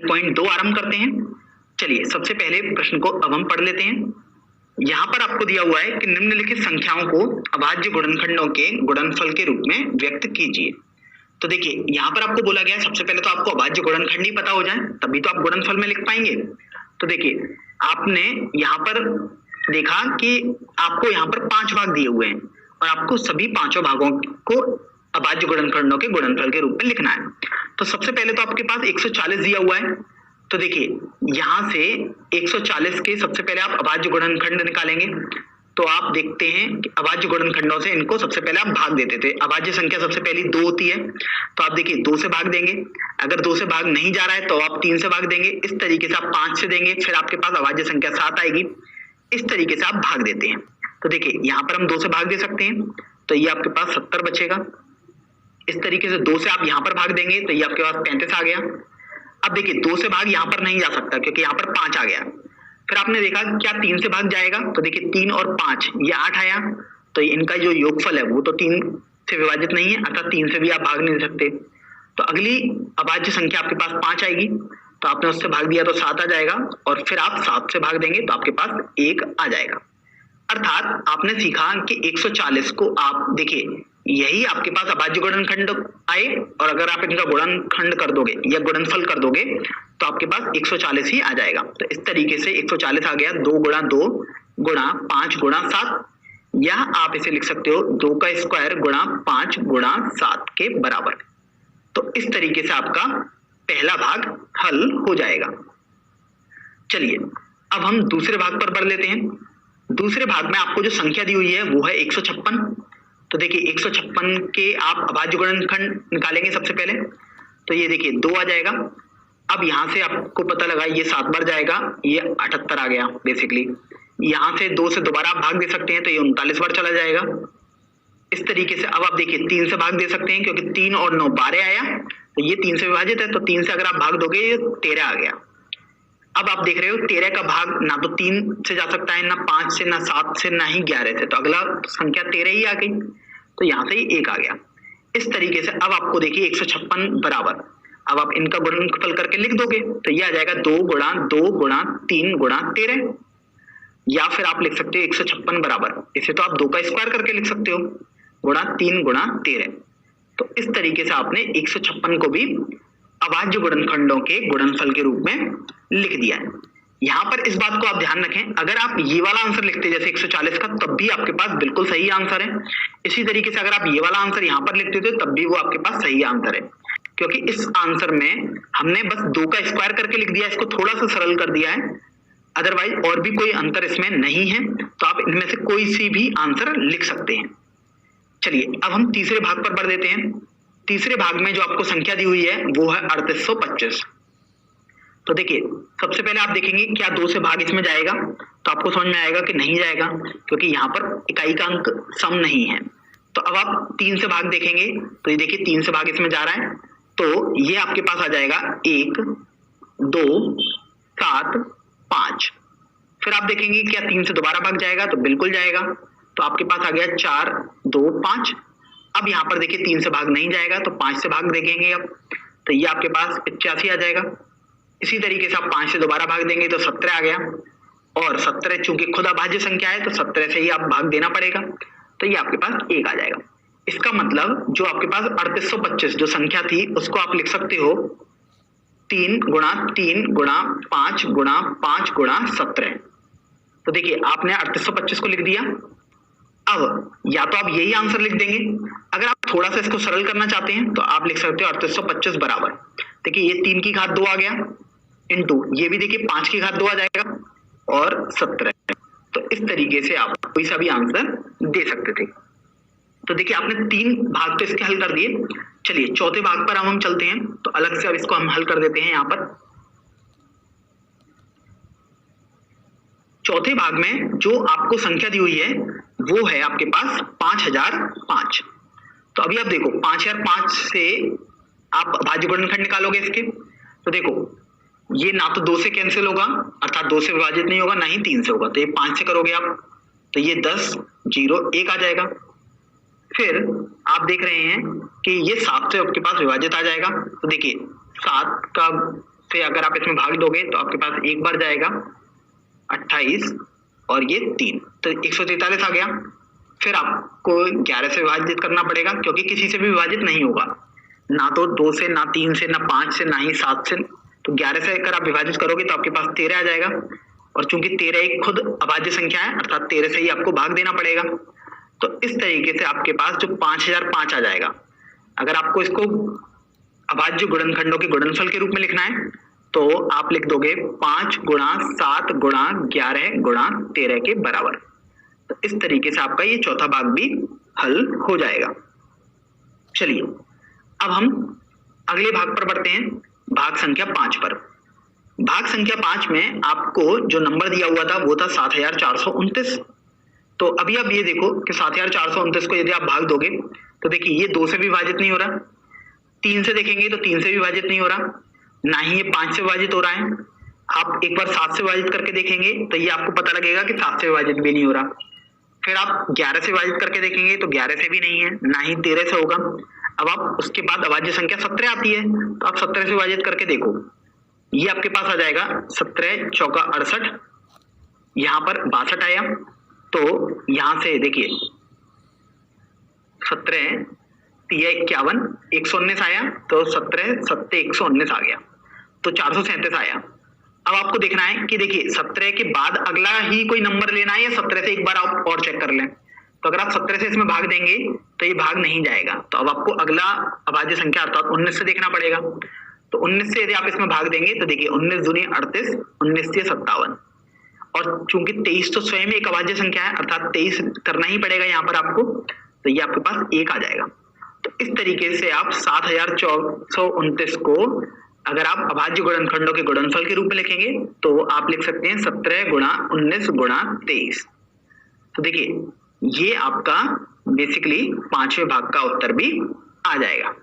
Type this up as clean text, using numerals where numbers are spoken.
1.2 आरंभ करते हैं। चलिए सबसे पहले प्रश्न को अब हम पढ़ लेते हैं। यहाँ पर आपको दिया हुआ है कि निम्नलिखित संख्याओं को अभाज्य गुणनखंडों के गुणनफल के रूप में व्यक्त कीजिए। तो देखिए यहाँ पर आपको बोला गया है सबसे पहले तो आपको अभाज्य गुणनखंड ही पता हो जाए तभी तो आप गुणनफल में लिख पाएंगे। तो देखिए आपने यहाँ पर देखा कि आपको यहाँ पर 5 भाग दिए हुए हैं और आपको सभी पांचों भागों को अभाज्य गुणनखंडों के गुणनफल के रूप में लिखना है। तो सबसे पहले तो आपके पास 140 दिया हुआ है। तो देखिए यहां से 140 के सबसे पहले आप अभाज्य गुणनखंड निकालेंगे। तो आप देखते हैं कि अभाज्य गुणनखंडों से इनको सबसे पहले आप भाग देते थे। अभाज्य संख्या सबसे पहली 2 होती है तो आप देखिए 2 से भाग देंगे। अगर 2 से भाग नहीं जा रहा है तो आप 3 से भाग देंगे। इस तरीके से आप 5 से देंगे, फिर आपके पास अभाज्य संख्या 7 आएगी। इस तरीके से आप भाग देते हैं। तो देखिए यहाँ पर हम 2 से भाग दे सकते हैं तो ये आपके पास 70 बचेगा। इस तरीके से 2 से आप यहाँ पर भाग देंगे तो ये आपके पास 35 आ गया। अब देखिए 2 से भाग यहाँ पर नहीं जा सकता क्योंकि यहाँ पर 5 आ गया। फिर आपने देखा क्या 3 से भाग जाएगा, तो देखिए 3 और 5 ये 8 आया। तो इनका जो योगफल है वो तो 3 से विभाजित नहीं है, अर्थात 3 से भी आप भाग नहीं सकते। तो अगली अभाज्य संख्या आपके पास 5 आएगी तो आपने उससे भाग दिया तो 7 आ जाएगा और फिर आप 7 से भाग देंगे तो आपके पास 1 आ जाएगा। अर्थात आपने सीखा कि 140 को आप देखिए यही आपके पास अभाज्य गुणनखंड आए और अगर आप इनका गुणनखंड कर दोगे या गुणनफल कर दोगे तो आपके पास 140 ही आ जाएगा। तो इस तरीके से 140 आ गया 2 गुणा 2 गुणा 5 गुणा 7, या आप इसे लिख सकते हो 2 का स्क्वायर गुणा 5 गुणा 7 के बराबर। तो इस तरीके से आपका पहला भाग हल हो जाएगा। चलिए अब हम दूसरे भाग पर बढ़ लेते हैं। दूसरे भाग में आपको जो संख्या दी हुई है वो है 156। तो देखिए 156 के आप अभाज्य गुणनखंड निकालेंगे सबसे पहले। तो ये देखिए 2 आ जाएगा। अब यहां से आपको पता लगा ये 7 बार जाएगा, ये 78 आ गया बेसिकली। यहां से 2 से दोबारा आप भाग दे सकते हैं तो ये 39 बार चला जाएगा। इस तरीके से अब आप देखिए 3 से भाग दे सकते हैं क्योंकि 3 और 9 12 आया, तो ये 3 से विभाजित है तो 3 से अगर आप भाग दोगे ये 13 आ गया। अब आप देख रहे हो 13 का भाग ना तो 3 से जा सकता है, ना 5 से, ना 7 से, ना ही 11 से, तो अगला संख्या 13 ही आ गई। तो यहां से ही 1 आ गया। इस तरीके से अब आपको देखिए 156 बराबर, अब आप इनका गुणनफल करके लिख दोगे तो ये आ जाएगा 2 गुणा 2 गुणा 3 गुणा 13, या फिर आप लिख सकते हो 156 बराबर, इसे तो आप 2 का स्क्वायर करके लिख सकते हो गुणा 3 गुणा 13। तो इस तरीके से आपने 156 को भी अभाज्य गुणनखंडों के गुणनफल के रूप में लिख दिया है। यहां पर इस बात को आप ध्यान रखें, अगर आप ये वाला आंसर लिखते जैसे 140 का तब भी आपके पास बिल्कुल सही आंसर है। इसी तरीके से अगर आप ये वाला आंसर यहां पर लिखते थे तब भी वो आपके पास सही आंसर है, क्योंकि इस आंसर में हमने बस 2 का स्क्वायर करके लिख दिया, इसको थोड़ा सा सरल कर दिया है। अदरवाइज और भी कोई अंतर इसमें नहीं है, तो आप इनमें से कोई सी भी आंसर लिख सकते हैं। चलिए अब हम तीसरे भाग पर बढ़ देते हैं। तीसरे भाग में जो आपको संख्या दी हुई है वो है 3825। तो देखिए सबसे पहले आप देखेंगे क्या 2 से भाग इसमें जाएगा, तो आपको समझ में आएगा कि नहीं जाएगा क्योंकि यहाँ पर इकाई का अंक सम नहीं है। तो अब आप 3 से भाग देखेंगे तो ये देखिए 3 से भाग इसमें जा रहा है, तो ये आपके पास आ जाएगा 1 2 7 5। फिर आप देखेंगे क्या 3 से दोबारा भाग जाएगा, तो बिल्कुल जाएगा। तो आपके पास आ गया 4 2 5। अब यहाँ पर देखिए 3 से भाग नहीं जाएगा तो 5 से भाग देखेंगे अब, तो ये आपके पास 85 आ जाएगा। इसी तरीके से आप 5 से दोबारा भाग देंगे तो 17 आ गया, और 17 चूंकि खुद अभाज्य संख्या है तो 17 से ही आप भाग देना पड़ेगा, तो ये आपके पास 1 आ जाएगा। इसका मतलब जो आपके पास 3825 जो संख्या थी उसको आप लिख सकते हो 3 गुणा 3 गुणा 5 गुणा 5 गुणा 17। तो देखिए आपने 3825 को लिख दिया। अब या तो आप यही आंसर लिख देंगे, अगर आप थोड़ा सा इसको सरल करना चाहते हैं तो आप लिख सकते हो 3825 बराबर, देखिए ये 3 की घात 2 आ गया इंटू ये भी देखिए 5 की घात 2 आ जाएगा और 17। तो इस तरीके से आप कोई सा भी आंसर दे सकते थे। तो देखिए आपने 3 भाग तो इसके हल कर दिए। चलिए चौथे भाग पर हम चलते हैं, तो अलग से अब इसको हम हल कर देते हैं। यहाँ पर चौथे भाग में जो आपको संख्या दी हुई है वो है आपके पास 5005। तो अभी आप देखो 5005 से आप अभाज्य गुणनखंड निकालोगे इसके, तो देखो ये ना तो 2 से कैंसिल होगा अर्थात 2 से विभाजित नहीं होगा, ना ही 3 से होगा, तो ये 5 से करोगे आप तो ये 10 0 1 आ जाएगा। फिर आप देख रहे हैं कि ये 7 से आपके पास विभाजित आ जाएगा, तो देखिए 7 का फिर अगर आप इसमें भाग दोगे तो आपके पास एक बार जाएगा 28 और ये 3, तो 143 आ गया। फिर आपको 11 से विभाजित करना पड़ेगा क्योंकि किसी से भी विभाजित नहीं होगा, ना तो 2 से, ना 3 से, ना 5 से, ना ही 7 से। तो 11 से अगर आप विभाजित करोगे तो आपके पास 13 आ जाएगा, और चूंकि 13 एक खुद अभाज्य संख्या है अर्थात 13 से ही आपको भाग देना पड़ेगा। तो इस तरीके से आपके पास जो 5005 आ जाएगा। अगर आपको इसको अभाज्य गुणनखंडों के गुणनफल के रूप में लिखना है तो आप लिख दोगे 5 गुणा 7 गुणा 11 गुणा 13 के बराबर। तो इस तरीके से आपका ये चौथा भाग भी हल हो जाएगा। चलिए अब हम अगले भाग पर बढ़ते हैं, भाग संख्या 5 पर। भाग संख्या 5 में आपको जो नंबर दिया हुआ था वो था 7429। तो अभी आप ये देखो कि 7429 को यदि आप भाग दोगे तो देखिए ये 2 से भी विभाजित नहीं हो रहा, 3 से देखेंगे तो 3 से भी विभाजित नहीं हो रहा, ना ही ये 5 से विभाजित हो रहा है। आप एक बार 7 से विभाजित करके देखेंगे तो ये आपको पता लगेगा कि 7 से विभाजित भी नहीं हो रहा। फिर आप 11 से विभाजित करके देखेंगे तो 11 से भी नहीं है, ना ही 13 से होगा। अब आप उसके बाद अभाज्य संख्या 17 आती है, तो आप 17 से विभाजित करके देखो, ये आपके पास आ जाएगा 17 चौका 68, यहाँ पर 62 आया। तो यहां से देखिए 17 3 51 119 आया, तो 17 7 119 आ गया, तो 437 आया। अब आपको देखना है कि देखिए 17 के बाद अगला ही कोई नंबर लेना है या 17 से एक बार आप और चेक कर लें। तो अगर आप 17 से इसमें भाग देंगे तो ये भाग नहीं जाएगा, तो अब आपको अगला अभाज्य संख्या अर्थात 19 से देखना पड़ेगा। तो 19 से यदि आप इसमें भाग देंगे तो देखिए 19 दूनी 38, 19 से 57, और चूंकि 23 तो स्वयं एक अभाज्य संख्या है अर्थात 23 करना ही पड़ेगा यहाँ पर आपको, तो ये आपके पास 1 आ जाएगा। तो इस तरीके से आप 7429 को अगर आप अभाज्य गुणनखंडों के गुणनफल के रूप में लिखेंगे तो आप लिख सकते हैं 17 गुणा 19 गुणा 23। तो देखिए ये आपका बेसिकली 5वें भाग का उत्तर भी आ जाएगा।